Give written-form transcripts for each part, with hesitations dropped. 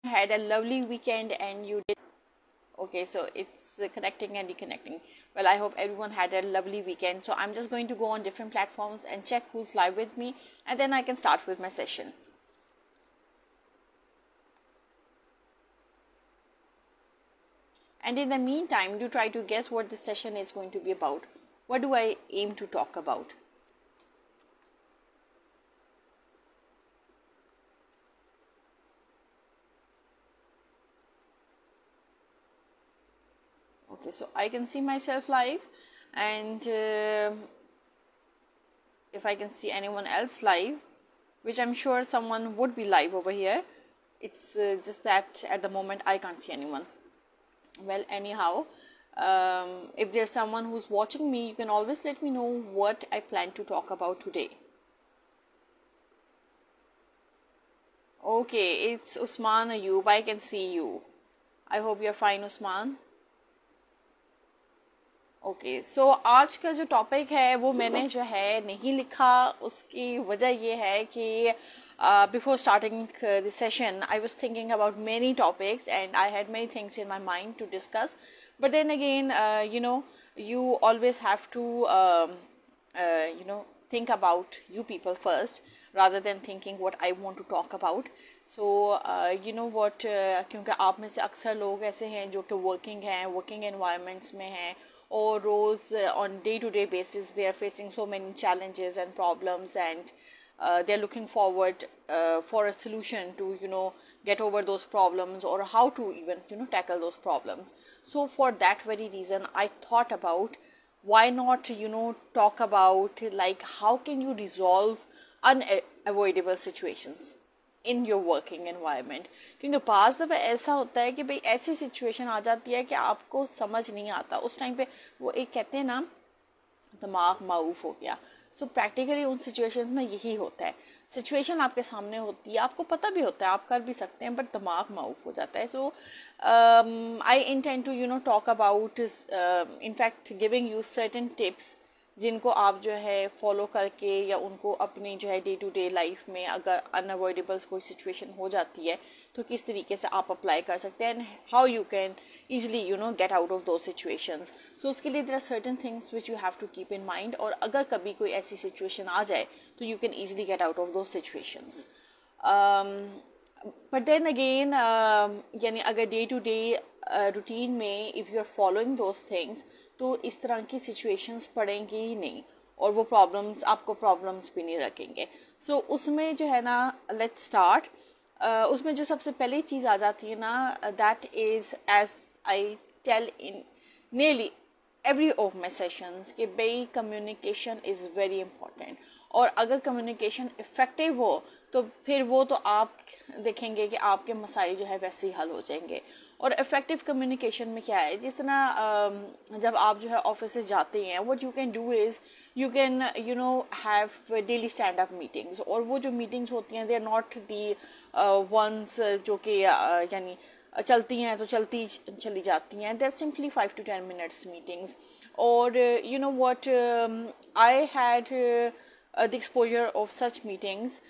had a lovely weekend and you did. Okay, so it's connecting and reconnecting. Well, I hope everyone had a lovely weekend. So I'm just going to go on different platforms and check who's live with me, and then I can start with my session. And in the meantime, do try to guess what this session is going to be about. What do I aim to talk about? Okay, so I can see myself live, and if I can see anyone else live, which I'm sure someone would be live over here, it's just that at the moment I can't see anyone. Well, anyhow, if there's someone who's watching me, you can always let me know what I plan to talk about today. Okay, it's Usman Ayub. I can see you. I hope you're fine, Usman. Okay so आज का जो topic है वो मैंने जो है नहीं लिखा. उसकी वजह ये है कि before starting the session I was thinking about many topics and I had many things in my mind to discuss, but then again you always have to think about you people first rather than thinking what I want to talk about. So क्योंकि आप में से अक्सर लोग ऐसे हैं जो कि वर्किंग एनवायरनमेंट्स में हैं और रोज़ on day-to-day basis they are facing so many challenges and problems, and they're looking forward for a solution to get over those problems, or how to even tackle those problems. So for that very reason I thought about why not talk about like how can you resolve unavoidable situations in your working environment. क्योंकि बाज़ दफ़ा ऐसा होता है कि भाई ऐसी situation आ जाती है कि आपको समझ नहीं आता उस टाइम पे. वो एक कहते हैं ना, दिमाग माऊफ हो गया. सो प्रैक्टिकली उन सिचुएशंस में यही होता है. सिचुएशन आपके सामने होती है, आपको पता भी होता है आप कर भी सकते हैं, बट दिमाग माऊफ हो जाता है. So I intend to talk about in fact giving you certain tips जिनको आप जो है फॉलो करके या उनको अपनी जो है डे टू डे लाइफ में अगर अनअवॉइडेबल कोई सिचुएशन हो जाती है तो किस तरीके से आप अप्लाई कर सकते हैं and how you can easily get out of those situations. So उसके लिए there are certain things which you have to keep in mind, और अगर कभी कोई ऐसी सिचुएशन आ जाए तो you can easily get out of those situations. But then again यानी अगर डे टू डे रूटीन में if you are following those things तो इस तरह की सिचुएशंस पड़ेंगी ही नहीं और वो प्रॉब्लम्स आपको प्रॉब्लम्स भी नहीं रखेंगे. सो उसमें जो है ना, लेट्स स्टार्ट. उसमें जो सबसे पहली चीज़ आ जाती है ना, that is as I tell in nearly every of my sessions कि भाई कम्युनिकेशन इज़ वेरी इंपॉर्टेंट. और अगर कम्युनिकेशन इफ़ेक्टिव हो तो फिर वो तो आप देखेंगे कि आपके मसाइल जो है वैसे ही हल हो जाएंगे. और इफ़ेक्टिव कम्युनिकेशन में क्या है, जिस तरह जब आप जो है ऑफिस से जाते हैं, what you can do is you can have daily stand up meetings. और वो जो मीटिंग्स होती हैं they are not the ones जो कि यानी चलती हैं तो चली जाती हैं. They are simply 5 to 10 minutes meetings. और you know what I had the exposure of such meetings.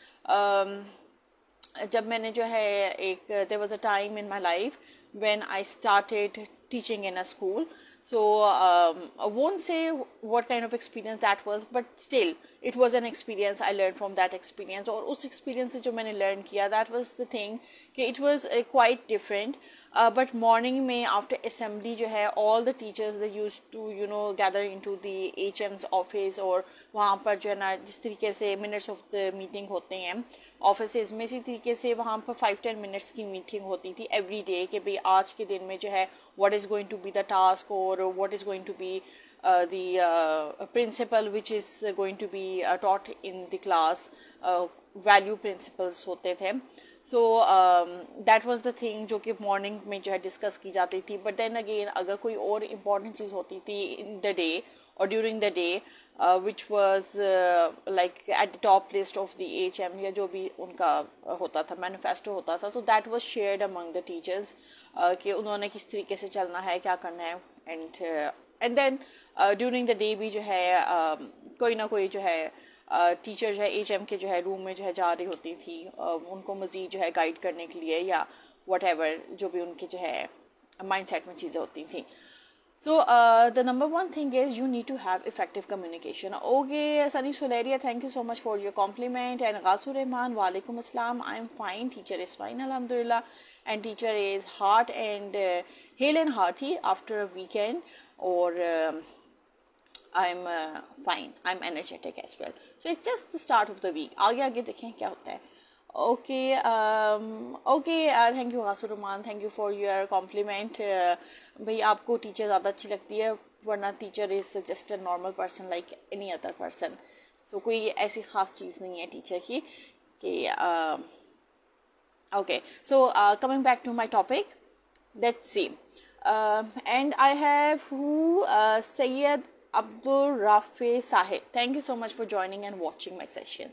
जब मैंने जो है एक there was a time in my life when I started teaching in a school. So I won't say what kind of experience that was, but still it was an experience. I learned from that experience. और उस experience से जो मैंने learn किया, that was the thing कि it was quite different. But morning में after assembly जो है all the teachers they used to gather into the HM's office, और वहाँ पर जो है ना जिस तरीके से minutes of the meeting होते हैं ऑफिस में, इसी तरीके से वहाँ पर 5-10 मिनट्स की मीटिंग होती थी एवरी डे कि भाई आज के दिन में जो है what is going to be the task और what is going to be the principle which is going to be taught in the class. Value principles होते थे. So that was the thing जो कि मॉर्निंग में जो है discuss की जाती थी. बट देन अगेन अगर कोई और इम्पॉर्टेंट चीज़ होती थी in the day or during the day which was like at the top list of the HM या जो भी उनका होता था मैनिफेस्टो होता था, तो that was shared among the teachers कि उन्होंने किस तरीके से चलना है, क्या करना है. and then during the day भी जो है कोई ना कोई जो है टीचर जो है HM के जो है रूम में जो है जा रही होती थी उनको मज़ीद जो है गाइड करने के लिए या whatever जो भी उनके जो है माइंडसेट में चीज़ें होती थी. So the number one thing is you need to have effective communication. Okay, Sunny Suleria, thank you so much for your compliment. And Ghasu Rahman, Walaikum Assalam. I am fine. Teacher is fine, Alhamdulillah. And teacher is hot and hale and hearty after a weekend. Or I'm fine. I'm energetic as well. So it's just the start of the week. आगे आगे देखें क्या होता है. Okay, thank you Ghasu Rahman, thank you for your compliment. भाई आपको teacher ज़्यादा अच्छी लगती है, वरना teacher is just a normal person like any other person. So कोई ऐसी ख़ास चीज़ नहीं है टीचर की कि okay. So coming back to my topic, let's see. And I have Sayyid Abdul Rafi Sahib. Thank you so much for joining and watching my session.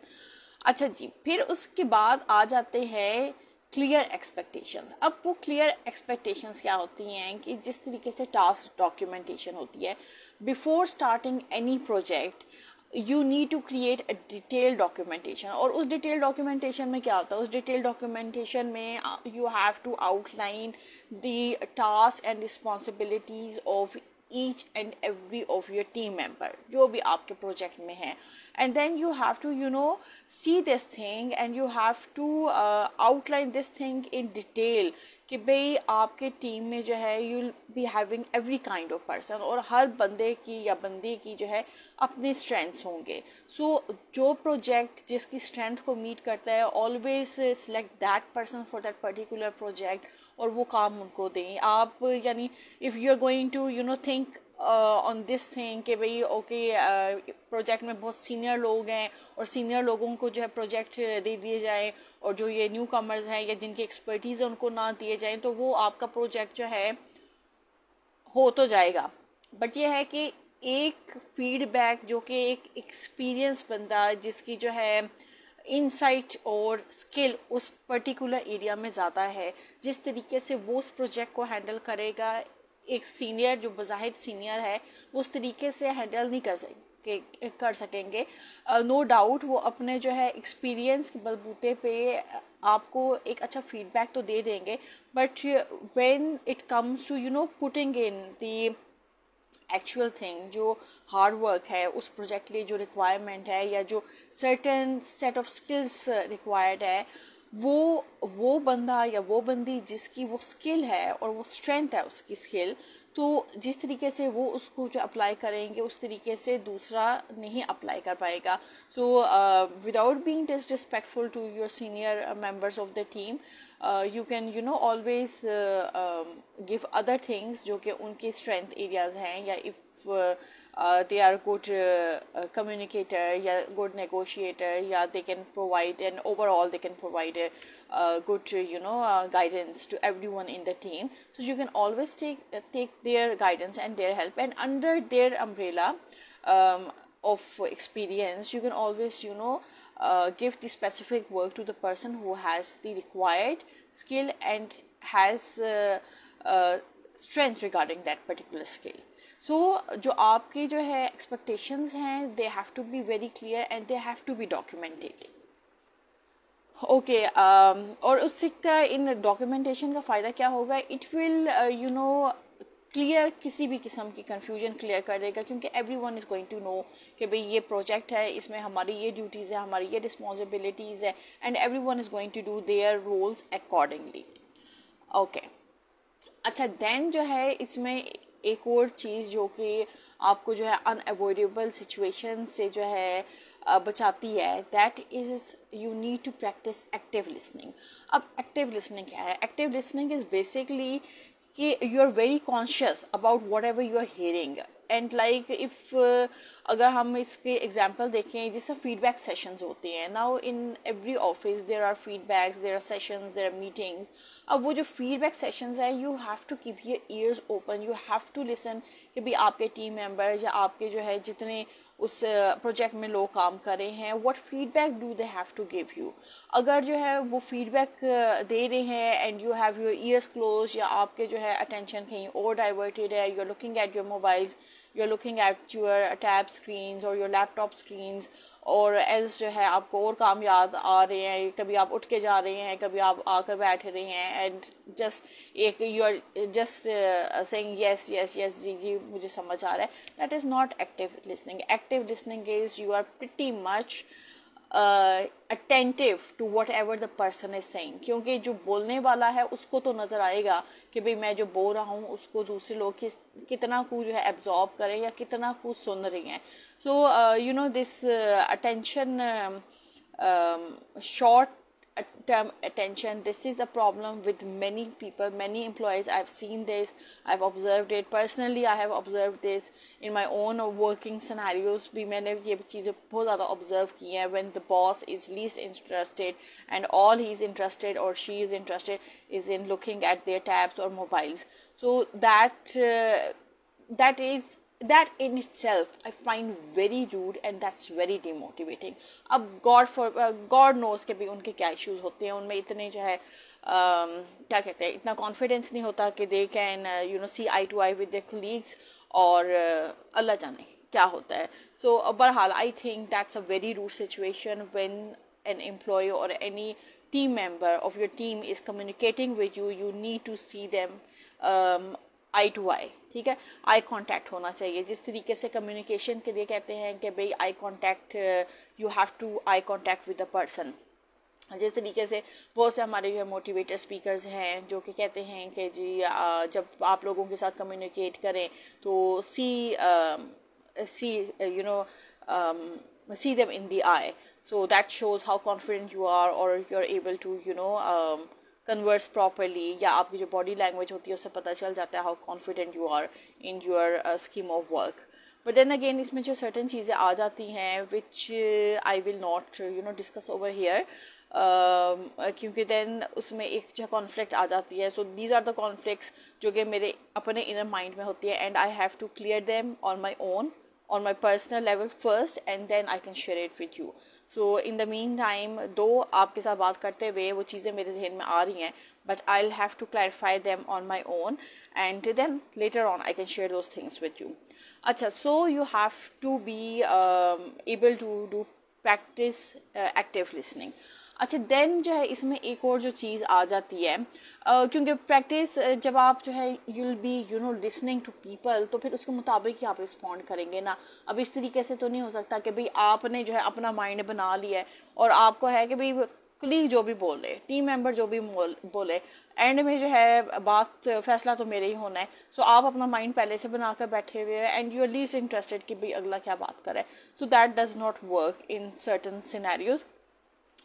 अच्छा जी, फिर उसके बाद आ जाते हैं क्लियर एक्सपेक्टेशंस. अब वो क्लियर एक्सपेक्टेशंस क्या होती हैं कि जिस तरीके से टास्क डॉक्यूमेंटेशन होती है, before starting any project you need to create a detail documentation. और उस डिटेल डॉक्यूमेंटेशन में क्या होता है, उस डिटेल डॉक्यूमेंटेशन में you have to outline the task and responsibilities of each and every of your team member जो भी आपके प्रोजेक्ट में है. And then you have to see this thing and you have to outline this thing in detail कि भाई आपके team में जो है you'll be having every kind of person और हर बंदे की या बंदी की जो है अपने strengths होंगे. So जो प्रोजेक्ट जिसकी strength को meet करता है always select that person for that particular project और वो काम उनको दें आप. यानी if you're going to think on this thing कि भाई ओके प्रोजेक्ट में बहुत सीनियर लोग हैं और सीनियर लोगों को जो है प्रोजेक्ट दे दिए जाए और जो ये न्यू कमर्स हैं या जिनकी एक्सपर्टीज़ है उनको ना दिए जाए, तो वो आपका प्रोजेक्ट जो है हो तो जाएगा. बट ये है कि एक फीडबैक जो कि एक एक्सपीरियंस बंदा जिसकी जो है इनसाइट और स्किल उस पर्टिकुलर एरिया में ज़्यादा है, जिस तरीके से वो उस प्रोजेक्ट को हैंडल करेगा, एक सीनियर जो बज़ाहिर सीनियर है वो उस तरीके से हैंडल नहीं कर सकेंगे. नो डाउट वो अपने जो है एक्सपीरियंस के बलबूते पे आपको एक अच्छा फीडबैक तो दे देंगे, but when it comes to putting in the actual thing, जो हार्ड वर्क है उस प्रोजेक्ट के लिए जो रिक्वायरमेंट है या जो certain set of skills required है, वो बंदा या वो बंदी जिसकी वो स्किल है और वो स्ट्रेंथ है उसकी स्किल, तो जिस तरीके से वो उसको जो अप्लाई करेंगे उस तरीके से दूसरा नहीं अप्लाई कर पाएगा. So without being disrespectful to your senior members of the team, you can always give other things जो कि उनके strength areas हैं, या if they are good communicator या good negotiator, या they can provide and overall they can provide a good guidance to everyone in the team. So you can always take their guidance and their help, and under their umbrella of experience you can always give the specific work to the person who has the required skill and has strength regarding that particular skill. So जो आपके जो है expectations हैं, they have to be very clear and they have to be documented. Okay, और उससे का इन documentation का फ़ायदा क्या होगा, it will क्लियर किसी भी किस्म की कन्फ्यूजन क्लियर कर देगा, क्योंकि everyone is going to know कि भाई ये प्रोजेक्ट है, इसमें हमारी ये ड्यूटीज़ है, हमारी ये रिस्पॉन्सिबिलिटीज़ है, and everyone is going to do their roles accordingly. Okay, अच्छा, देन जो है इसमें एक और चीज़ जो कि आपको जो है अनअवॉइडेबल सिचुएशन से जो है बचाती है, that is you need to practise active listening. अब एक्टिव लिसनिंग क्या है? एक्टिव लिसनिंग इज़ बेसिकली कि you are very conscious about whatever you are hearing, and like if अगर हम इसके एग्जांपल देखें, जिस तरह फीडबैक सेशंस होते हैं, now in every office there are feedbacks, there are sessions, there are meetings. अब वो जो फीडबैक सेशंस है, you have to keep your ears open, you have to listen कि भाई आपके टीम मेंबर्स या आपके जो है जितने उस प्रोजेक्ट में लोग काम कर रहे हैं, what feedback do they have to give you. अगर जो है वो फीडबैक दे रहे हैं and you have your ears close, या आपके जो है अटेंशन कहीं और डाइवर्टेड है, you are looking at your mobiles, you're looking at your tab screens or your laptop screens, और एल्स जो है आपको और काम याद आ रहे हैं, कभी आप उठ के जा रहे हैं, कभी आप आकर बैठ रहे हैं एंड जस्ट एक you are just saying yes yes yes जी जी मुझे समझ आ रहा है, that is not active listening. Active listening is you are pretty much attentive to whatever the person is saying, क्योंकि जो बोलने वाला है उसको तो नज़र आएगा कि भाई मैं जो बोल रहा हूँ उसको दूसरे लोग कितना कुछ जो है एब्जॉर्ब करें या कितना कुछ सुन रही हैं. So you know this attention, short term attention, this is a problem with many people, many employees. I've seen this, I've observed it personally, I have observed this in my own working scenarios भी मैंने ये चीज़ें बहुत ज़्यादा observe की हैं. When the boss is least interested and all he is interested or she is interested is in looking at their tabs or mobiles, so that in itself I find very rude and that's very demotivating. अब God knows कि भी उनके क्या issues होते हैं, उनमें इतने जो है क्या कहते हैं, इतना confidence नहीं होता कि they can see eye to eye with their colleagues, और अल्लाह जाने क्या होता है. So बहरहाल I think that's a very rude situation when an employee or any team member of your team is communicating with you. You need to see them eye to eye. ठीक है, eye contact होना चाहिए. जिस तरीके से communication के लिए कहते हैं कि भाई eye contact, you have to eye contact with the person. जिस तरीके से बहुत से हमारे जो है मोटिवेटर स्पीकर्स हैं जो कि कहते हैं कि जी जब आप लोगों के साथ कम्युनिकेट करें तो see you know see them in the eye, so that shows how confident you are or you're able to converse properly, या आपकी जो body language होती है उससे पता चल जाता है how confident you are in your scheme of work. But then again इसमें जो certain चीज़ें आ जाती हैं which I will not discuss over here, क्योंकि then उसमें एक जो conflict आ जाती है. So these are the conflicts जो कि मेरे अपने inner mind में होती है and I have to clear them on my own, on my personal level first, and then I can share it with you. So in the meantime, though आपके साथ बात करते हुए वो चीज़ें मेरे जहन में आ रही हैं, but I'll have to clarify them on my own, and then later on I can share those things with you. अच्छा, so you have to be able to do practice active listening. अच्छा, then जो है इसमें एक और जो चीज़ आ जाती है, क्योंकि प्रैक्टिस जब आप जो है you'll be listening to people, तो फिर उसके मुताबिक ही आप रिस्पॉन्ड करेंगे ना. अब इस तरीके से तो नहीं हो सकता कि भाई आपने जो है अपना माइंड बना लिया है और आपको है कि भाई कलीग जो भी बोले, टीम मेंबर जो भी बोले, एंड में जो है बात फैसला तो मेरे ही होना है. सो आप अपना माइंड पहले से बना कर बैठे हुए हैं and you are least interested कि भाई अगला क्या बात करे. So that does not work in certain scenarios.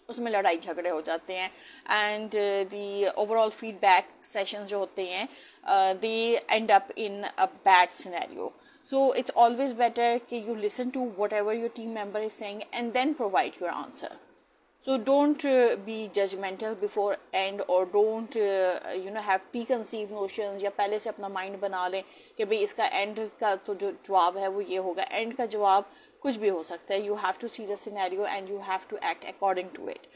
उसमें लड़ाई झगड़े हो जाते हैं and the overall feedback session जो होते हैं they end up in a bad scenario. So it's always better कि you listen to whatever your team member is saying and then provide your answer. So don't be judgmental before end, or don't have preconceived notions, या पहले से अपना mind बना लें कि भाई इसका एंड का तो जो जवाब है वो ये होगा. एंड का जवाब कुछ भी हो सकता है. You have to see the scenario and you have to act according to it.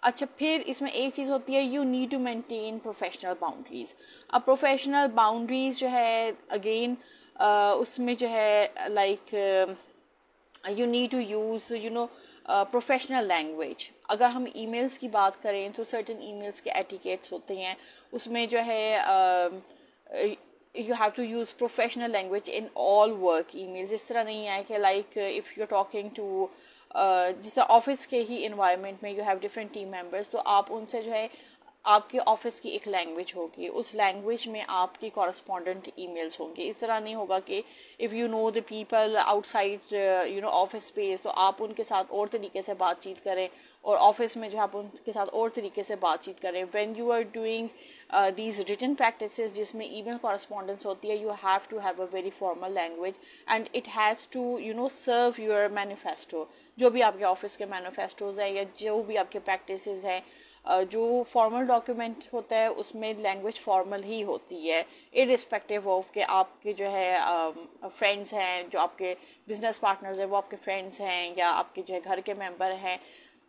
अच्छा, फिर इसमें एक चीज़ होती है, you need to maintain professional boundaries. अब प्रोफेशनल बाउंड्रीज जो है अगेन उसमें जो है like you need to use professional language. अगर हम ईमेल्स की बात करें तो सर्टेन ईमेल्स के एटिकेट्स होते हैं, उसमें जो है you have to use professional language in all work emails. इस तरह नहीं है कि like if you're talking to जिस तरह ऑफिस के ही environment में you have different team members, तो आप उनसे जो है आपके ऑफिस की एक लैंग्वेज होगी, उस लैंग्वेज में आपकी कॉरस्पॉन्डेंट ईमेल्स होंगे. इस तरह नहीं होगा कि if you know the people outside office space तो आप उनके साथ और तरीके से बातचीत करें और ऑफिस में जो आप उनके साथ और तरीके से बातचीत करें. When you are doing these written practices जिसमें ईमेल कॉरस्पॉन्डेंस होती है, you have to have a very formal language and it has to serve your manifesto. जो भी आपके ऑफिस के मैनिफेस्टोज हैं या जो भी आपके प्रैक्टिसेस हैं, जो फॉर्मल डॉक्यूमेंट होता है उसमें लैंग्वेज फॉर्मल ही होती है, इररिस्पेक्टिव ऑफ के आपके जो है फ्रेंड्स हैं, जो आपके बिजनेस पार्टनर्स हैं वो आपके फ्रेंड्स हैं या आपके जो है घर के मेंबर हैं.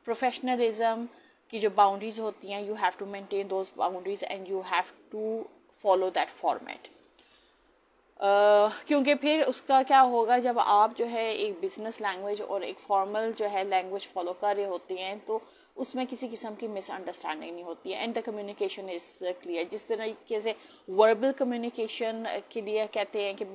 प्रोफेशनलिज्म की जो बाउंड्रीज होती हैं, you have to maintain those boundaries and you have to follow that format. क्योंकि फिर उसका क्या होगा, जब आप जो है एक बिजनेस लैंग्वेज और एक फॉर्मल जो है लैंग्वेज फॉलो कर रहे होते हैं तो उसमें किसी किस्म की मिसअंडरस्टैंडिंग नहीं होती है, and the communication is clear. जिस तरीके से वर्बल कम्युनिकेशन के लिए कहते हैं कि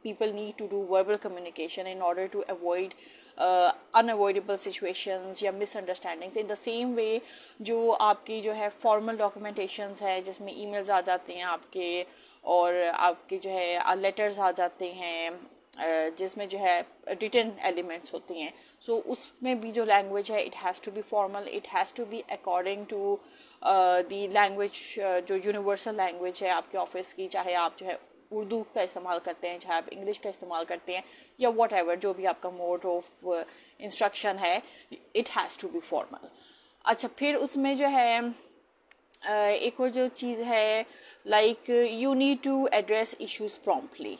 people need to do verbal communication in order to avoid unavoidable situations या misunderstandings, in the same way जो आपकी जो है फॉर्मल डॉक्यूमेंटेशंस है जिसमें ईमेल्स आ जाते हैं आपके, और आपके जो है लेटर्स आ जाते हैं जिसमें जो है रिटन एलिमेंट्स होती हैं, सो उसमें भी जो लैंग्वेज है it has to be formal, it has to be according to the language जो यूनिवर्सल लैंग्वेज है आपके ऑफिस की, चाहे आप जो है उर्दू का इस्तेमाल करते हैं, चाहे आप इंग्लिश का इस्तेमाल करते हैं, या वॉट एवर जो भी आपका मोड ऑफ इंस्ट्रक्शन है, it has to be formal. अच्छा, फिर उसमें जो है एक और जो चीज़ है, like you need to address issues promptly,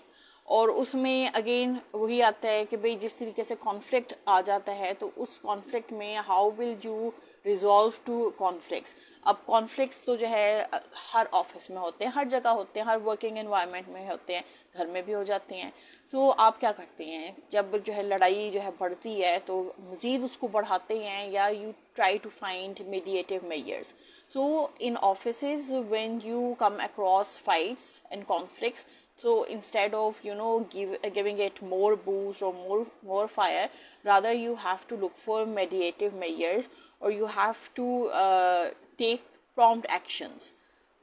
और उसमें अगेन वही आता है कि भाई जिस तरीके से कॉन्फ्लिक्ट आ जाता है तो उस कॉन्फ्लिक्ट में how will you resolve to conflicts. अब कॉन्फ्लिक्ट्स तो जो है हर ऑफिस में होते हैं, हर जगह होते हैं, हर वर्किंग एनवायरनमेंट में होते हैं, घर में भी हो जाते हैं। सो आप क्या करते हैं जब जो है लड़ाई जो है बढ़ती है, तो मज़ीद उसको बढ़ाते हैं या you try to find mediative measures. So in offices when you come across fights and conflicts, so instead of giving it more boost or more fire, rather you have to look for mediative measures, or you have to take prompt actions.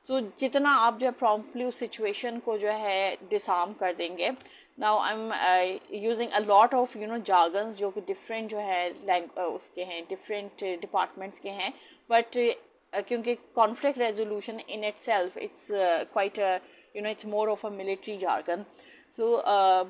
So जितना आप जो है promptly उस situation को जो है disarm कर देंगे। Now I'm using a lot of jargons जो कि different जो है उसके हैं, different departments के हैं, but क्योंकि conflict resolution in itself it's quite a it's more of a military jargon. So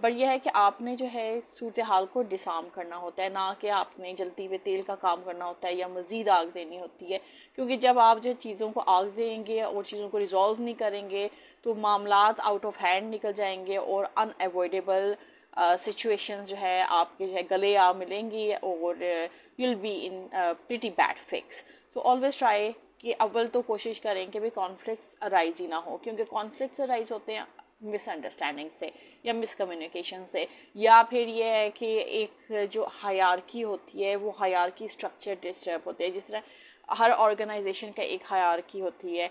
but यह है कि आपने जो है सूरत हाल को डिसार्म करना होता है, ना कि आपने जल्दी में तेल का काम करना होता है या मज़ीद आग देनी होती है। क्योंकि जब आप जो है चीज़ों को आग देंगे और चीज़ों को रिजॉल्व नहीं करेंगे तो मामलात आउट ऑफ हैंड निकल जाएंगे और अनएवॉइडेबल सिचुएशंस जो है आपके जो है गले आ मिलेंगी और you will be in pretty bad fix. So always try कि अव्वल तो कोशिश करें कि भाई कॉन्फ्लिक्ट्स अराइज ही ना हो, क्योंकि कॉन्फ्लिक्ट्स अराइज होते हैं मिसअंडरस्टैंडिंग से या मिसकम्युनिकेशन से, या फिर ये है कि एक जो हायरार्की होती है वो हायरार्की स्ट्रक्चर डिस्टर्ब होते हैं। जिस तरह हर ऑर्गेनाइजेशन का एक हायरार्की होती है,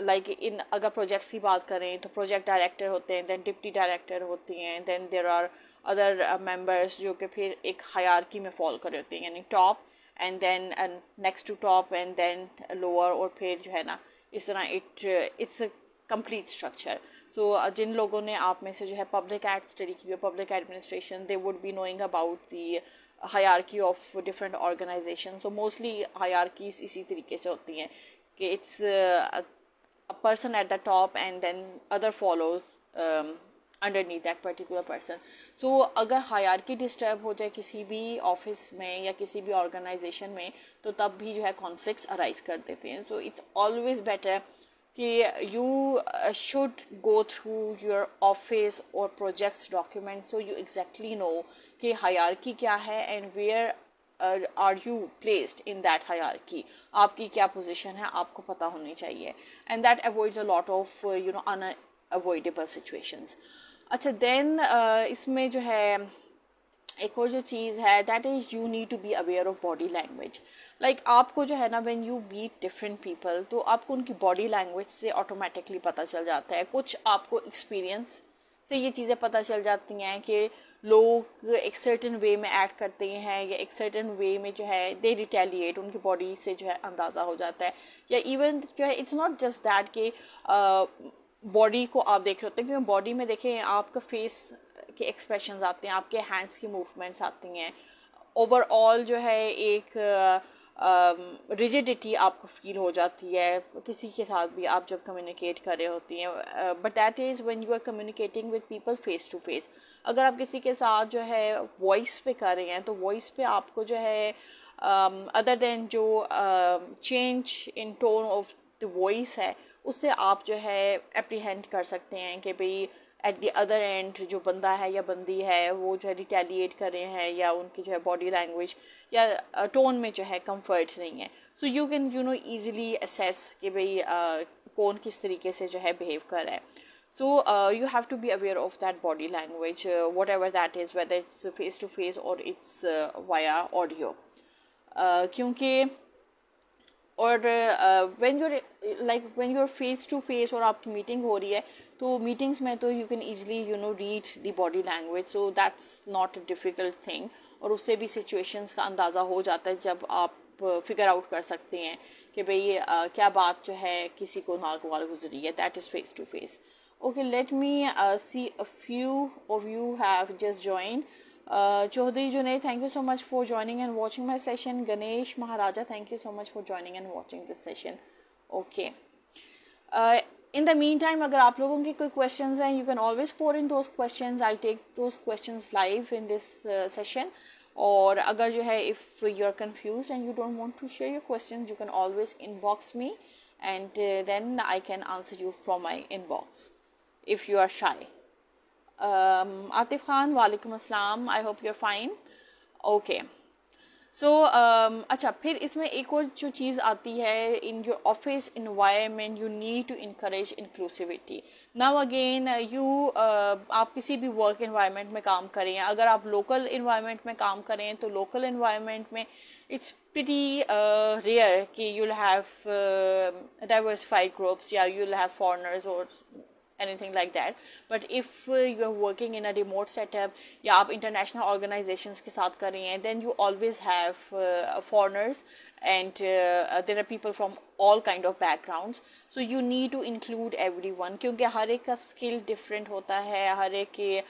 लाइक इन अगर प्रोजेक्ट्स की बात करें तो प्रोजेक्ट डायरेक्टर होते हैं, देन डिप्टी डायरेक्टर होती हैं, then there are other members जो कि फिर एक हायरार्की में फॉल कर होते हैं, यानी top and then next to top and then lower, और फिर जो है ना इस तरह इट्स कंप्लीट स्ट्रक्चर। सो जिन लोगों ने आप में से जो है पब्लिक एड स्टडी की है, public administration, they would be knowing about the hierarchy of different organization. So mostly hierarchies इसी तरीके से होती हैं कि it's a person at the top and then other follows underneath that particular person. So अगर hierarchy disturb हो जाए किसी भी ऑफिस में या किसी भी ऑर्गेनाइजेशन में तो तब भी जो है कॉन्फ्लिक्ट्स अराइज कर देते हैं। सो इट्स ऑलवेज बेटर कि you should go through your office or projects document so you exactly know कि hierarchy क्या है and where are you placed in that hierarchy, आपकी क्या position है आपको पता होनी चाहिए, and that avoids a lot of unavoidable situations. अच्छा, then इसमें जो है एक और जो चीज़ है that is you need to be aware of body language. Like आपको जो है ना when you meet different people तो आपको उनकी बॉडी लैंग्वेज से ऑटोमेटिकली पता चल जाता है। कुछ आपको एक्सपीरियंस से ये चीज़ें पता चल जाती हैं कि लोग एक सर्टेन वे में एक्ट करते हैं या एक सर्टेन वे में जो है दे रिटेलिएट, उनकी बॉडी से जो है अंदाज़ा हो जाता है। या इवन जो है इट्स नॉट जस्ट दैट कि बॉडी को आप देख रहे होते हैं, क्योंकि बॉडी में देखें आपका फेस के एक्सप्रेशंस आते हैं, आपके हैंड्स की मूवमेंट्स आती हैं, ओवरऑल जो है एक रिजिडिटी आपको फील हो जाती है किसी के साथ भी आप जब कम्युनिकेट कर रहे होती हैं। But that is when you are communicating with people face to face. अगर आप किसी के साथ जो है वॉइस पे कर रहे हैं तो वॉइस पे आपको जो है अदर देन जो change in tone of the voice है उससे आप जो है एप्रीहेंड कर सकते हैं कि भाई एट द अदर एंड जो बंदा है या बंदी है वो जो है रिटेलिएट कर रहे हैं या उनकी जो है बॉडी लैंग्वेज या टोन में जो है कंफर्ट नहीं है। So you can easily assess कि भाई कौन किस तरीके से जो है बिहेव कर रहा है। So you have to be aware of that body language, whatever that is, whether it's face to face or it's via audio. क्योंकि और when you're face to face और आपकी मीटिंग हो रही है तो मीटिंग्स में तो you can easily read the body language, so that's not a difficult thing. और उससे भी situations का अंदाज़ा हो जाता है जब आप फिगर आउट कर सकते हैं कि भाई क्या बात जो है किसी को नागवार गुजरी है. That is face to face. Okay, let me see a few of you have just joined. Chaudhary Junaid, thank you so much for joining and watching my session. Ganesh Maharaja, thank you so much for joining and watching this session. Okay. In the meantime, अगर आप लोगों के कोई questions हैं, you can always pour in those questions. I'll take those questions live in this session. और अगर जो है, if you're confused and you don't want to share your questions, you can always inbox me, and then I can answer you from my inbox if you are shy. Atif Khan, walaikum assalam. I hope you're fine. Okay. So अच्छा, फिर इसमें एक और जो चीज़ आती है, in your office environment you need to encourage inclusivity. Now again आप किसी भी work environment में काम करें, अगर आप local environment में काम करें तो local environment में it's pretty rare कि you'll have diversified groups, या you'll have foreigners or anything like that. But if you're working in a remote setup या आप international organizations के साथ कर रही हैं, then you always have foreigners, and there are people from all kind of backgrounds, so you need to include everyone क्योंकि हर एक का skill different होता है, हर एक के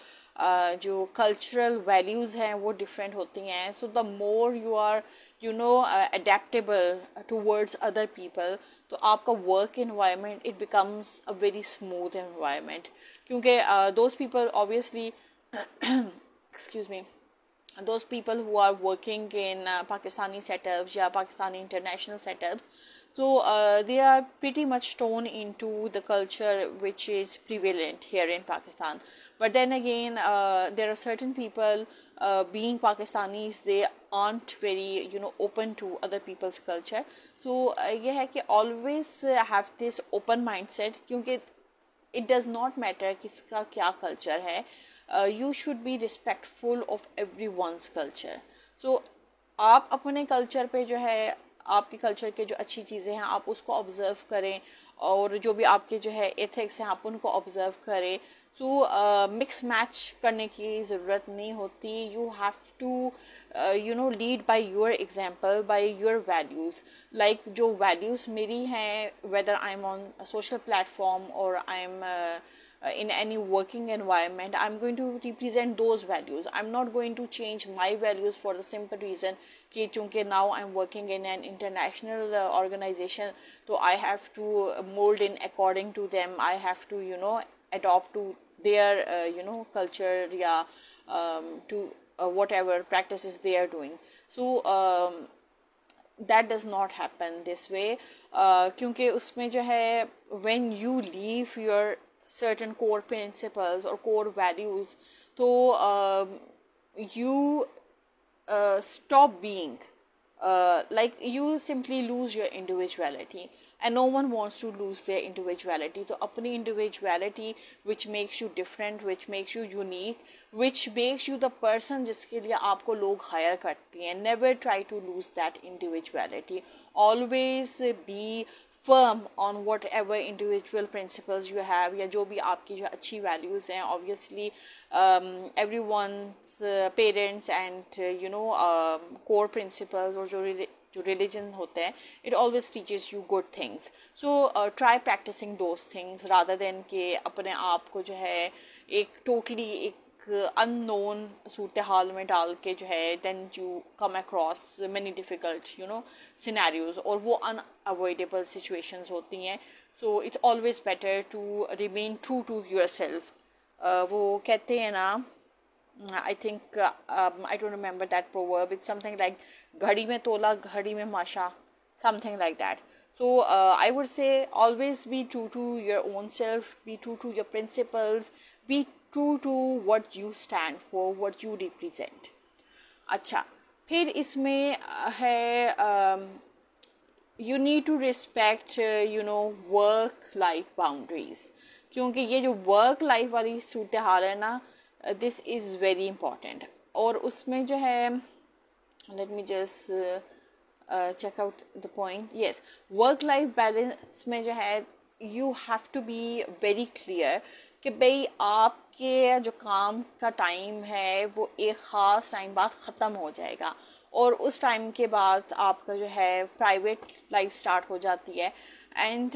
जो cultural values हैं वो different होती हैं. So the more you are adaptable towards other people, तो आपका work environment it becomes a very smooth environment क्योंकि those people obviously excuse me, those people who are working in Pakistani setups या Pakistani international setups, so they are pretty much torn into the culture which is prevalent here in Pakistan. But then again there are certain people being Pakistanis, they aren't very open to other people's culture. So ये है कि always have this open mindset क्योंकि it does not matter किसका क्या culture है, you should be respectful of everyone's culture. So आप अपने culture पे जो है, आपके culture के जो अच्छी चीज़ें हैं आप उसको observe करें, और जो भी आपके जो है ethics हैं आप उनको observe करें. So mix match करने की ज़रूरत नहीं होती. You have to lead by your example, by your values. Like जो values मेरी हैं, whether I'm on a social platform or I'm in any working environment, I'm going to represent those values. I'm not going to change my values for the simple reason कि चूँकि now I'm working in an international organization, so I have to mold in according to them. I have to adopt to their culture, yeah, to whatever practices they are doing. So that does not happen this way क्योंकि उसमें जो है, when you leave your certain core principles or core values, so you stop being like you simply lose your individuality, and no one wants to lose their individuality. So apni individuality which makes you different, which makes you unique, which makes you the person जिसके लिए आपको लोग hire करते हैं, never try to lose that individuality. Always be firm on whatever individual principles you have, या जो भी आपकी जो अच्छी values हैं. Obviously everyone's parents and core principles और जो religion होते हैं, it always teaches you good things. So try practicing those things rather than कि अपने आप को जो है एक totally एक unknown सूरत हाल में डाल के जो है, then you come across many difficult scenarios, और वो unavoidable situations होती हैं. So it's always better to remain true to yourself. वो कहते हैं ना, I think I don't remember that proverb. It's something like घड़ी में तोला घड़ी में माशा, something like that. So I would say always be true to your own self, be true to your principles, be true to what you stand for, what you represent. अच्छा, फिर इसमें है you need to respect work life boundaries, क्योंकि ये जो work life वाली सूरत हाल है ना, दिस इज़ वेरी इंपॉर्टेंट. और उसमें जो है, let me just check out the point. Yes, work life balance में जो है you have to be very clear कि भाई आपके जो काम का टाइम है वो एक ख़ास टाइम बाद ख़त्म हो जाएगा, और उस टाइम के बाद आपका जो है प्राइवेट लाइफ स्टार्ट हो जाती है. And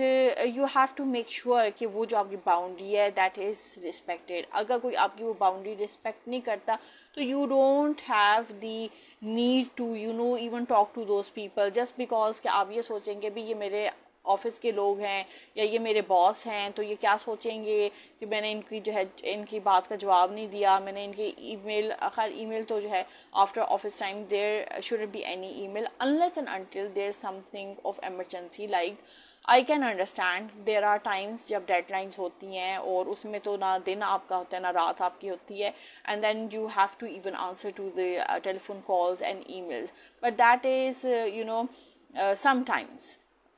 you have to make sure कि वो जो आपकी बाउंड्री है दैट इज़ रिस्पेक्टेड. अगर कोई आपकी वो बाउंड्री रिस्पेक्ट नहीं करता तो you don't have the need to even talk to those people just because कि आप ये सोचेंगे भी ये मेरे ऑफिस के लोग हैं या ये मेरे बॉस हैं, तो ये क्या सोचेंगे कि मैंने इनकी जो है इनकी बात का जवाब नहीं दिया, मैंने इनकी ईमेल, खैर ईमेल तो जो है after office time there shouldn't be any email unless and until there something of emergency. Like I can understand there are times जब डेडलाइंस होती हैं और उसमें तो ना दिन आपका होता है ना रात आपकी होती है, and then you have to even answer to the telephone calls and emails, but that is sometimes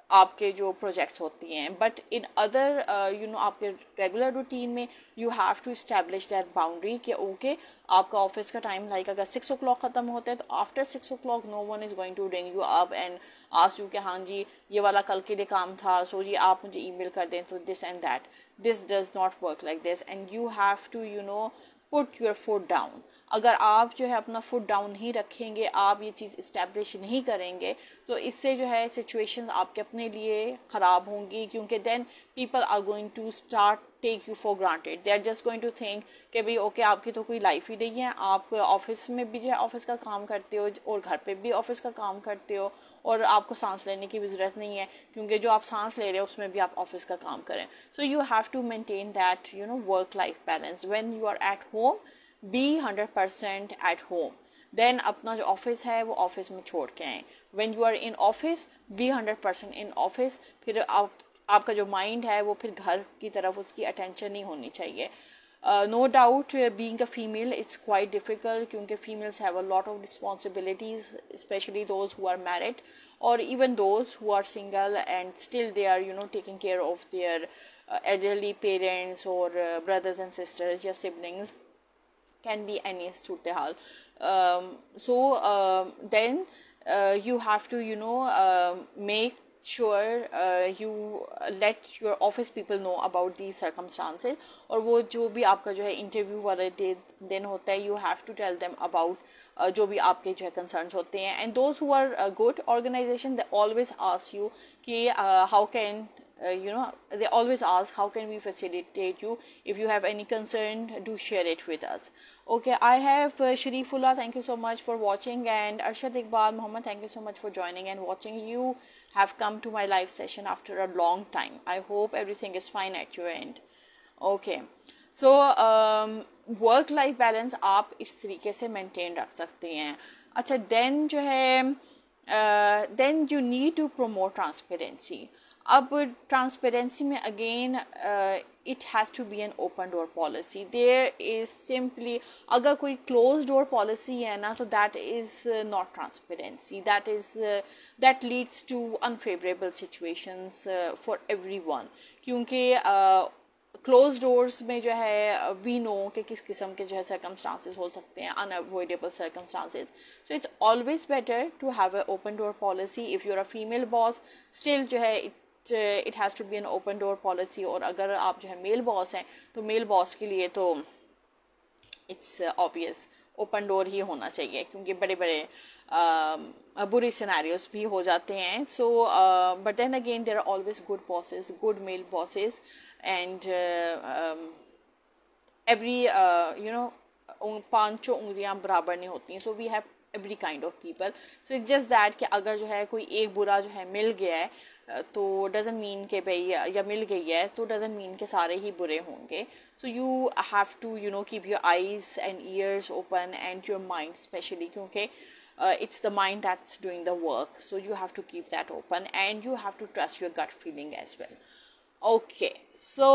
आपके जो प्रोजेक्ट्स होती हैं. बट इन अदर आपके रेगुलर रूटीन में you have to establish that boundary कि ओके आपका ऑफिस का time like अगर 6 o'clock ख़त्म होता है तो after 6 o'clock no one is going to ring you up and ask you कि हाँ जी ये वाला कल के लिए काम था, सो जी आप मुझे ईमेल कर दें, तो this and that. This does not work like this and you have to put your foot down. अगर आप जो है अपना फुट डाउन नहीं रखेंगे, आप ये चीज़ इस्टेब्लिश नहीं करेंगे, तो इससे जो है सिचुएशंस आपके अपने लिए ख़राब होंगी, क्योंकि then people are going to start take you for granted. They are just going to think कि भाई ओके आपकी तो कोई लाइफ ही नहीं है, आप ऑफिस में भी जो है ऑफिस का काम करते हो और घर पे भी ऑफिस का काम करते हो, और आपको सांस लेने की भी ज़रूरत नहीं है क्योंकि जो आप सांस ले रहे हो उसमें भी आप ऑफिस का काम करें. So you have to maintain that work life balance. When you are at home be 100% at home, then अपना जो ऑफिस है वो ऑफिस में छोड़ के आएँ. When you are in office be 100% in office. फिर आपका जो माइंड है वो फिर घर की तरफ उसकी अटेंशन नहीं होनी चाहिए. No doubt being a female it's quite difficult, क्योंकि females have a lot of responsibilities, especially those who are married और even those who are single and still they are taking care of their elderly parents or brothers and sisters or siblings, can be any surtehal. Then you have to make sure you let your office people know about these circumstances. और वो जो भी आपका जो है interview वाले दिन होता है, you have to tell them about जो भी आपके जो है कंसर्न्स होते हैं. And those who are good organization they always ask you कि how can they always ask how can we facilitate you, if you have any concern do share it with us. Okay, I have Sharifullah, thank you so much for watching, and Arshad Iqbal Muhammad, thank you so much for joining and watching. You have come to my live session after a long time. I hope everything is fine at your end. Okay, so work life balance आप इस तरीके से maintain रख सकते हैं. अच्छा, then जो है then you need to promote transparency. अब ट्रांसपेरेंसी में again it has to be an open door policy. There is simply, अगर कोई क्लोज डोर पॉलिसी है ना, तो that is not transparency. That leads to unfavourable situations for everyone, क्योंकि close doors में जो है वी नो कि किस किस्म के जो है सर्कमस्टांसेस हो सकते हैं, unavoidable circumstances. So it's always better to have a open door policy. If you are a female boss, still जो है it has to be an open door policy. और अगर आप जो है मेल बॉस हैं तो मेल बॉस के लिए तो इट्स ऑब्वियस ओपन डोर ही होना चाहिए, क्योंकि बड़े बड़े बुरे सिनेरियोस भी हो जाते हैं. So but then again there are always good bosses, good male bosses, and every पांचों उंगलियां बराबर नहीं होती हैं. So we have every kind of people. So it's just that कि अगर जो है कोई एक बुरा जो है मिल गया है तो डजंट मीन कि भाई या मिल गई है तो डजंट मीन कि सारे ही बुरे होंगे. So you have to keep your eyes and ears open and your mind specially, क्योंकि it's the mind that's doing the work. So you have to keep that open and you have to trust your gut feeling as well. Okay, so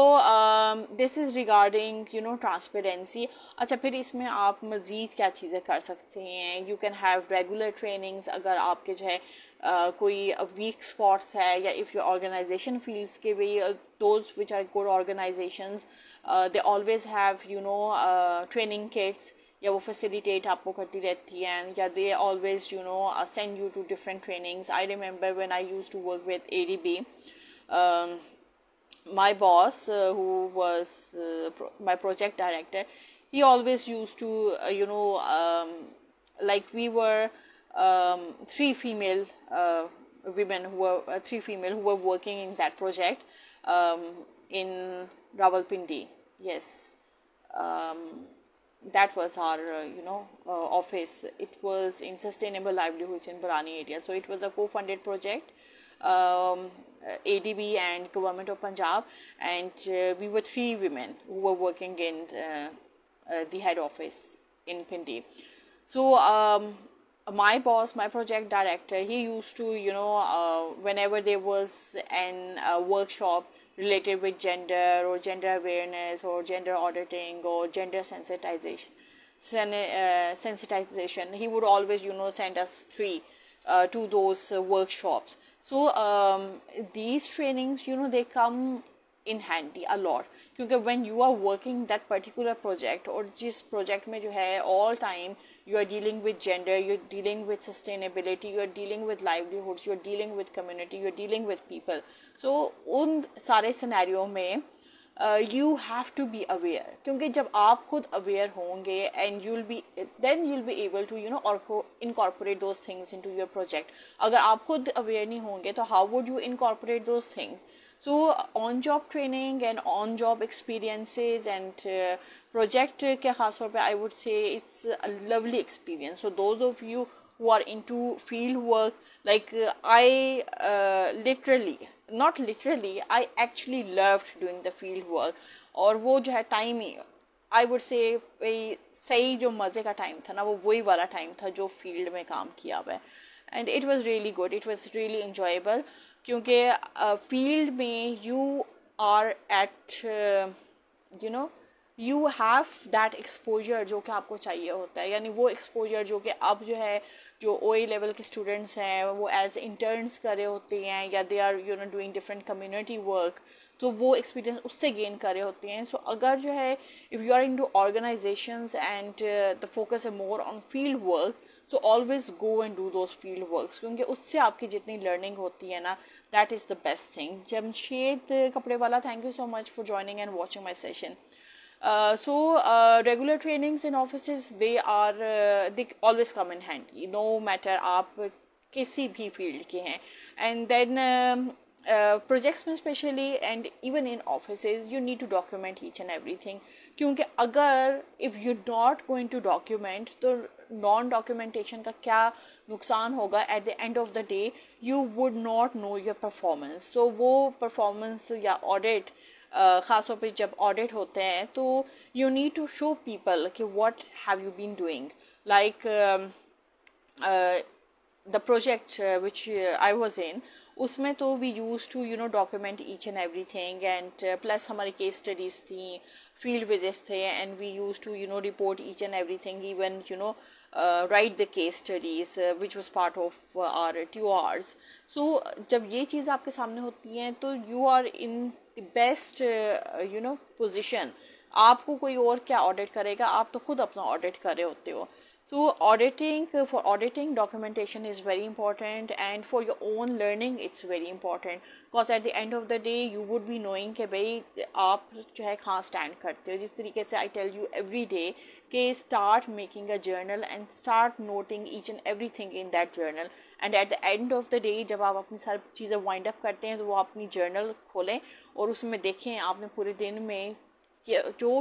this is regarding transparency. अच्छा, फिर इसमें आप मज़ीद क्या चीज़ें कर सकते हैं. You can have regular trainings. अगर आपके जो है कोई वीक स्पॉट्स है, या इफ़ योर ऑर्गेनाइजेशन फील्स के वे those which are good organizations they always have training kits, या वो फैसिलिटेट आपको करती रहती हैं, या they always send you to different trainings. I remember when I used to work with ADB, my boss, who was my project director, he always used to like we were three female women who were three female who were working in that project in Rawalpindi. Yes, that was our office. It was in Sustainable Livelihoods in Barani area, so it was a co-funded project. ADB and Government of Punjab, and we were three women who were working in the head office in Pindi. So my boss, my project director, he used to whenever there was an workshop related with gender or gender awareness or gender auditing or gender sensitization, he would always send us three to those workshops. So these trainings they come in handy a lot, क्योंकि when you are working that particular project, और जिस project में जो है all time you are dealing with gender, you are dealing with sustainability, you are dealing with livelihoods, you are dealing with community, you are dealing with people. So उन सारे scenario में you have to be aware, क्योंकि जब आप खुद aware होंगे and then you'll be able to incorporate those things into your project. अगर आप खुद aware नहीं होंगे तो how would you incorporate those things? So on job training and on job experiences and project के खास तौर पे I would say it's a lovely experience. So those of you who are into field work, like I I actually loved doing the field work. और वो जो है time he I would say सही जो मज़े का टाइम था ना, वो वही वाला टाइम था जो फील्ड में काम किया हुआ है. And it was really good, it was really enjoyable, क्योंकि फील्ड में you are at you have that exposure जो कि आपको चाहिए होता है. यानी वो exposure जो कि अब जो है जो OA लेवल के स्टूडेंट्स हैं वो एज इंटर्न्स कर रहे होते हैं, या they are doing different community work, तो वो एक्सपीरियंस उससे गेन कर रहे होते हैं. सो अगर जो है if you are into organizations and the focus है more on field work, so always go and do those field works, क्योंकि उससे आपकी जितनी लर्निंग होती है ना, that is the best thing. Jamshed कपड़े वाला, thank you so much for joining and watching my session. So regular trainings in offices, they always come in handy, no matter आप किसी भी field के हैं. And then projects में especially and even in offices you need to document each and everything, क्योंकि अगर if you're not going to document तो non documentation का क्या नुकसान होगा. At the end of the day you would not know your performance. So वो performance या audit ख़ासतौर पे जब ऑडिट होते हैं तो you need to show people कि what have you been doing. Like the project which I was in, उसमें तो we use to document each and everything, and plus हमारी केस स्टडीज़ थी, फील्ड विजिट्स थे, and we use to report each and everything, even write the case studies which was part of our 2 hours. So जब ये चीज़ आपके सामने होती हैं तो you are in the best position. आपको कोई और क्या ऑडिट करेगा, आप तो खुद अपना ऑडिट कर रहे होते हो. So for auditing documentation is very important, and for your own learning it's very important, because at the end of the day you would be knowing कि भाई आप जो है कहाँ stand करते हो. जिस तरीके से I tell you every day कि start making a journal and start noting each and everything in that journal, and at the end of the day जब आप अपनी सारी चीज़ें wind up करते हैं तो वो अपनी journal खोलें और उसमें देखें आपने पूरे दिन में जो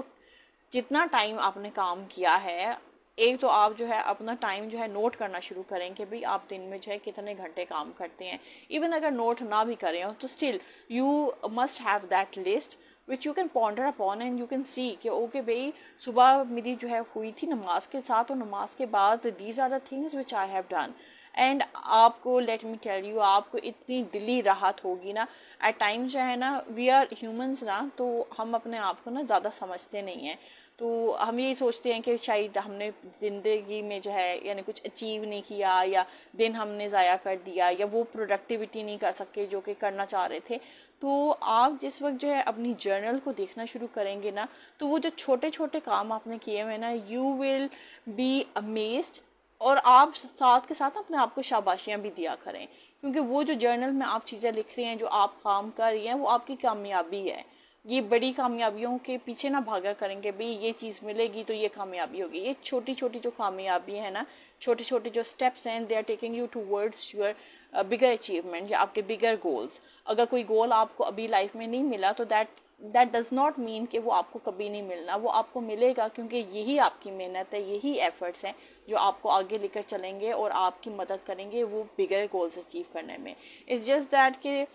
जितना टाइम आपने काम किया है. एक तो आप जो है अपना टाइम जो है नोट करना शुरू करें कि भाई आप दिन में जो है कितने घंटे काम करते हैं. इवन अगर नोट ना भी करें हो तो still you must have that list which you can ponder upon, and you can see कि ओके भाई सुबह मेरी जो है हुई थी नमाज के साथ, और नमाज के बाद these are the things which I have done, and आपको लेट मी टेल यू, आपको इतनी दिली राहत होगी ना। एट टाइम्स जो है ना, वी आर ह्यूमंस ना, तो हम अपने आप को ना ज़्यादा समझते नहीं हैं। तो हम यही सोचते हैं कि शायद हमने ज़िंदगी में जो है यानी कुछ अचीव नहीं किया, या दिन हमने ज़ाया कर दिया, या वो प्रोडक्टिविटी नहीं कर सके जो कि करना चाह रहे थे। तो आप जिस वक्त जो है अपनी जर्नल को देखना शुरू करेंगे ना, तो वो जो छोटे छोटे काम आपने किए हुए ना, यू विल बी अमेज्ड। और आप साथ के साथ अपने आप को शाबाशियाँ भी दिया करें, क्योंकि वो जो जर्नल में आप चीज़ें लिख रही हैं, जो आप काम कर रही हैं, वो आपकी कामयाबी है। ये बड़ी कामयाबियों के पीछे ना भागा करेंगे भाई ये चीज़ मिलेगी तो ये कामयाबी होगी। ये छोटी छोटी जो कामयाबी है ना, छोटे छोटे जो स्टेप्स हैं, they are taking you towards your bigger achievement या आपके बिगर गोल्स। अगर कोई गोल आपको अभी लाइफ में नहीं मिला तो दैट डज नॉट मीन कि वो आपको कभी नहीं मिलना, वो आपको मिलेगा, क्योंकि यही आपकी मेहनत है, यही एफर्ट्स हैं जो आपको आगे लेकर चलेंगे और आपकी मदद करेंगे वो बिगर गोल्स अचीव करने में। इट्स जस्ट दैट कि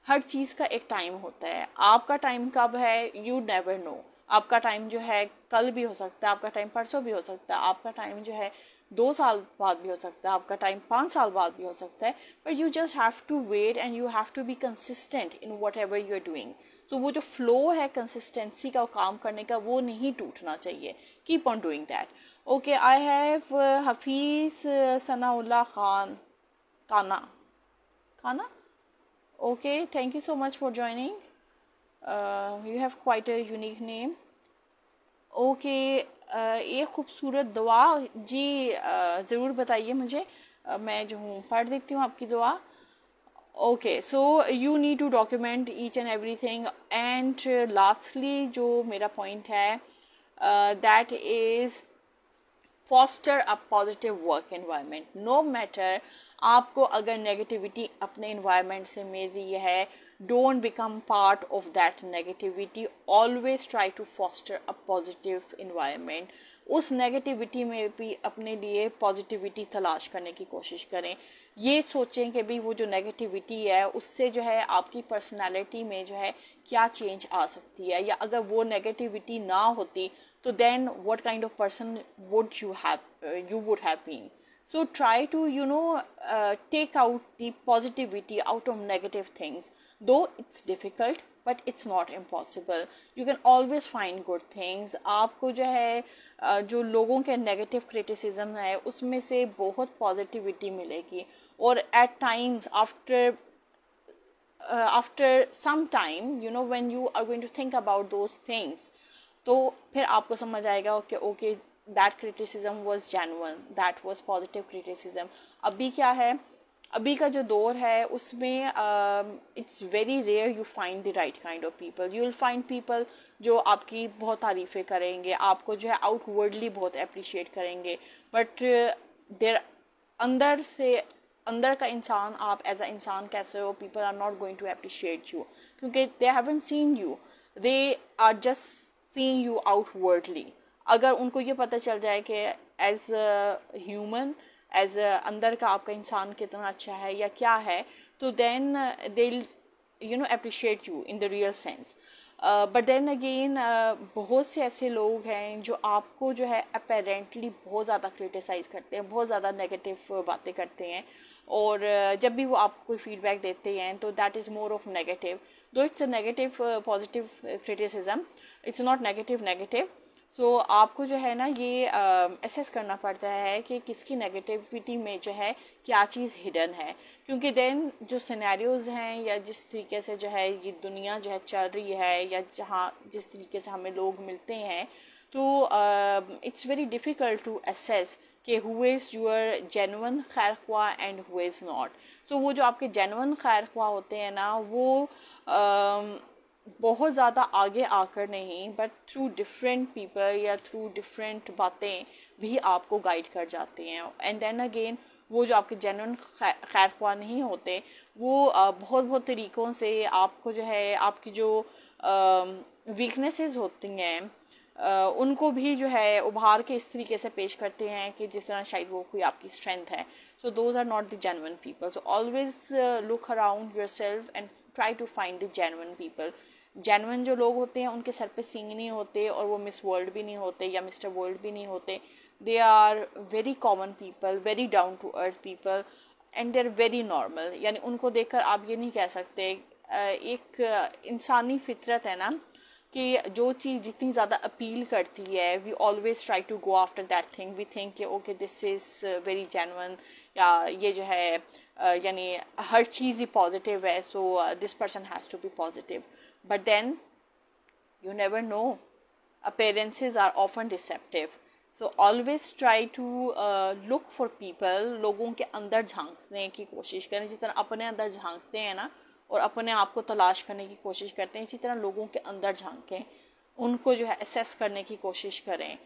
हर चीज़ का एक टाइम होता है। आपका टाइम कब है यू नेवर नो। आपका टाइम जो है कल भी हो सकता है, आपका टाइम परसों भी हो सकता है, आपका टाइम जो है 2 साल बाद भी हो सकता है, आपका टाइम 5 साल बाद भी हो सकता है। But you just have to wait and you have to be consistent in whatever you are doing. तो वो जो फ्लो है कंसिस्टेंसी का, काम करने का, वो नहीं टूटना चाहिए। Keep on doing that. Okay, I have Hafeez Sanaullah Khan खाना खाना। Okay, thank you so much for joining. You have quite a unique name. Okay, एक खूबसूरत दुआ जी ज़रूर बताइए मुझे। मैं जो हूँ पढ़ देती हूँ आपकी दुआ। Okay, so you need to document each and everything. And lastly, जो मेरा point है, that is foster a positive work environment. No matter आपको अगर नेगेटिविटी अपने environment से मिल रही है, don't become part of that negativity. Always try to foster a positive environment. उस नेगेटिविटी में भी अपने लिए पॉजिटिविटी तलाश करने की कोशिश करें। ये सोचें कि भाई वो जो नेगेटिविटी है उससे जो है आपकी पर्सनालिटी में जो है क्या चेंज आ सकती है, या अगर वो नेगेटिविटी ना होती तो then what kind of person would you would have been. So try to take out the positivity out of negative things, though it's difficult but it's not impossible. You can always find good things. आपको जो है जो लोगों के negative criticism है उसमें से बहुत पॉजिटिविटी मिलेगी। और at times after some time, when you are going to think about those things, तो फिर आपको समझ आएगा कि okay that criticism was genuine, that was positive criticism. अभी क्या है, अभी का जो दौर है उसमें it's very rare you find the right kind of people. You will find people जो आपकी बहुत तारीफ़ें करेंगे, आपको जो है आउटवर्डली बहुत अप्रिशिएट करेंगे, बट देर अंदर से अंदर का इंसान, आप एज अ इंसान कैसे हो, people are not going to appreciate you, क्योंकि they haven't seen you, they are just seen you outwardly. अगर उनको ये पता चल जाए कि as a human, as a अंदर का आपका इंसान कितना अच्छा है या क्या है, तो then they appreciate you in the real sense. But then again बहुत से ऐसे लोग हैं जो आपको जो है अपेरेंटली बहुत ज़्यादा क्रिटिसाइज़ करते हैं, बहुत ज़्यादा नेगेटिव बातें करते हैं, और जब भी वो आपको कोई फीडबैक देते हैं तो that is more of negative. Though it's a negative positive criticism, it's not negative. So आपको जो है ना ये असेस करना पड़ता है कि किसकी नेगेटिविटी में जो है क्या चीज़ हिडन है, क्योंकि देन जो सिनेरियोज हैं या जिस तरीके से जो है ये दुनिया जो है चल रही है, या जहाँ जिस तरीके से हमें लोग मिलते हैं, तो it's very difficult to assess कि हु इज़ यूर जेन्युइन खैर ख्वाह and who is not. So वो जो आपके जेन्युइन खैर ख्वाह होते हैं ना, वो बहुत ज़्यादा आगे आकर नहीं, बट थ्रू डिफरेंट पीपल या थ्रू डिफरेंट बातें भी आपको गाइड कर जाते हैं। एंड देन अगेन वो जो आपके जेन्युइन खैर ख्वाह नहीं होते, वो बहुत बहुत तरीक़ों से आपको जो है आपकी जो वीकनेसेस होती हैं उनको भी जो है उभार के इस तरीके से पेश करते हैं कि जिस तरह शायद वो कोई आपकी स्ट्रेंथ है। So those are not the genuine people. So always look around yourself and try to find the genuine people. Genuine जो लोग होते हैं उनके सर पे सींग नहीं होते, और वो मिस वर्ल्ड भी नहीं होते या मिस्टर वर्ल्ड भी नहीं होते। they are very common people, very down to earth people, and they're very normal. यानी उनको देखकर आप ये नहीं कह सकते, एक इंसानी फितरत है ना कि जो चीज़ जितनी ज़्यादा अपील करती है, we always try to go after that thing, we think कि okay this is very genuine, या ये जो है यानी हर चीज़ ही पॉजिटिव है, so this person has to be positive. But then you never know, appearances are often deceptive, so always try to look for people. लोगों के अंदर झांकने की कोशिश करें, जिस तरह अपने अंदर झांकते हैं ना और अपने आप को तलाश करने की कोशिश करते हैं, इसी तरह लोगों के अंदर झांकें, उनको जो है असेस करने की कोशिश करें.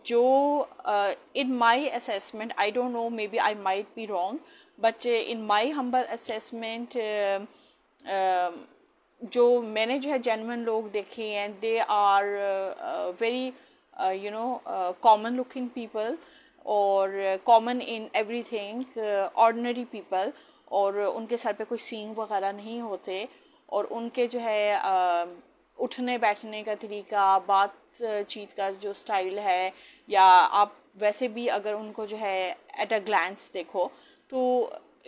जो in my assessment, I don't know, maybe I might be wrong, but in my humble assessment जो मैंने जो है जेन्युइन लोग देखे हैं, they are very you know common looking people, और common in everything, ordinary people, और उनके सर पे कोई सींग वगैरह नहीं होते, और उनके जो है उठने बैठने का तरीका, बातचीत का जो स्टाइल है, या आप वैसे भी अगर उनको जो है एट अ ग्लैंस देखो तो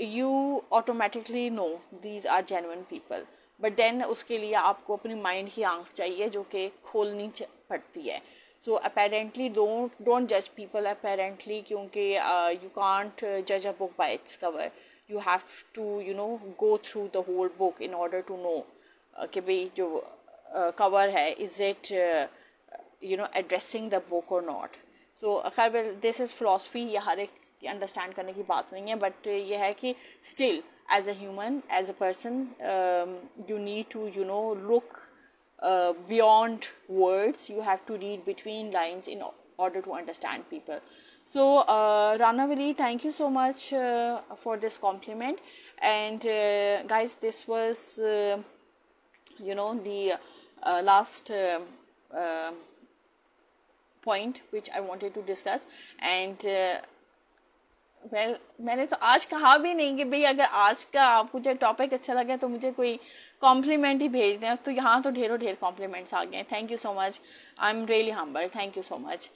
you automatically know these are genuine people. But then उसके लिए आपको अपनी माइंड की आंख चाहिए जो कि खोलनी पड़ती है. सो अपेरेंटली डोंट जज पीपल अपेरेंटली, क्योंकि यू कांट जज a book by its cover. You have to you know go through the whole book in order to know कि भाई जो कवर है, is it you know addressing the book और not. So खैर well, this is philosophy, ये हर एक understand करने की बात नहीं है, बट ये है कि still as a human, as a person, you need to you know look beyond words. You have to read between lines in order to understand people. So Rana Vili, thank you so much for this compliment. And guys, this was you know the last point which I wanted to discuss. And well मैंने तो आज कहा भी नहीं कि भाई अगर आज का आपको जो टॉपिक अच्छा लगे तो मुझे कोई कॉम्प्लीमेंट ही भेज दें, तो यहाँ तो ढेरों ढेर कॉम्प्लीमेंट्स आ गए. Thank you so much, I am really humble, thank you so much.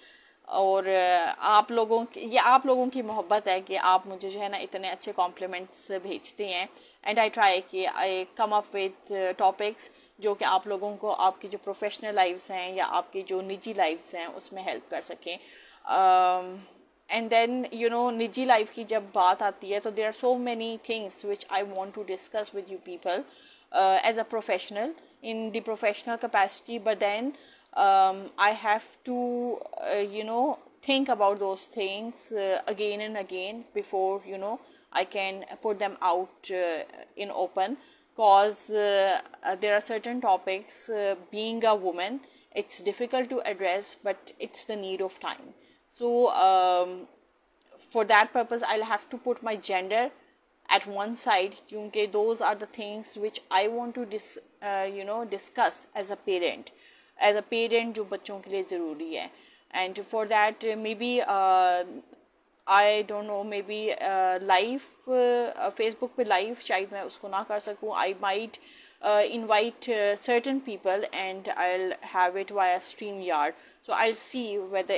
और आप लोगों की, ये आप लोगों की मोहब्बत है कि आप मुझे जो है ना इतने अच्छे कॉम्प्लीमेंट्स भेजते हैं. एंड आई ट्राई कि आई कम अप विद टॉपिक्स जो कि आप लोगों को आपकी जो प्रोफेशनल लाइफ्स हैं या आपकी जो निजी लाइफ्स हैं उसमें हेल्प कर सकें. एंड देन यू नो निजी लाइफ की जब बात आती है तो there are so many things which I want to discuss with you people as a professional in the professional capacity, but then I have to you know think about those things again and again before you know I can put them out in open, cause there are certain topics, being a woman, it's difficult to address, but it's the need of time. So for that purpose I'll have to put my gender at one side, क्योंकि those are the things which I want to discuss as a parent जो बच्चों के लिए ज़रूरी है. And for that maybe I don't know, maybe live Facebook पे live शायद मैं उसको ना कर सकूँ. I might invite certain people and I'll have it via StreamYard. So I'll see whether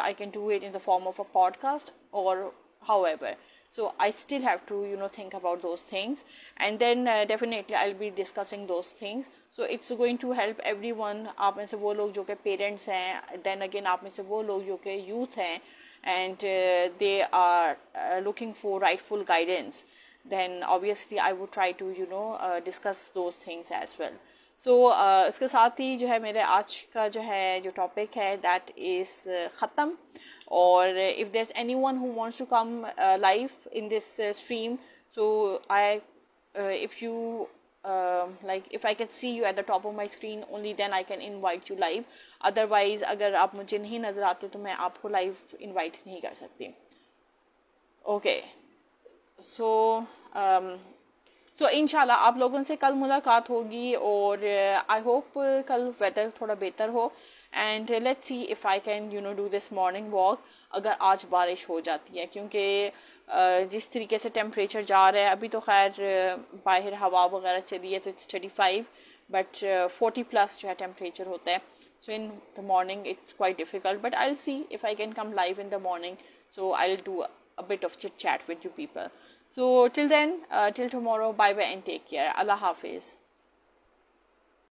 I can do it in the form of a podcast or however. So I still have to think about those things, and then definitely I'll be discussing those things. So it's going to help everyone. आप में से वो लोग जो के parents हैं, then again आप में से वो लोग जो के youth हैं, and they are looking for rightful guidance, then obviously I would try to discuss those things as well. So इसके साथ ही जो है मेरे आज का जो है जो topic है that is ख़त्म. Or if there's anyone who wants to come live in this stream, so if you like, if I can see you at the top of my screen, only then I can invite you live. Otherwise अगर आप मुझे नहीं नज़र आते तो मैं आपको live invite नहीं कर सकती. Okay, so इंशाल्लाह आप लोगों से कल मुलाकात होगी, और I hope कल weather थोड़ा बेहतर हो. And let's see if I can do this morning walk अगर आज बारिश हो जाती है, क्योंकि जिस तरीके से टेम्परेचर जा रहा है अभी तो खैर बाहर हवा वगैरह चली है तो it's 35, बट 40 प्लस जो है टेम्परेचर होता है. So in the morning it's quite difficult, but I will see if I can come live in the morning. So I'll do a bit of chit chat with you people. So till then, till tomorrow, bye bye and take care. Allah Hafiz.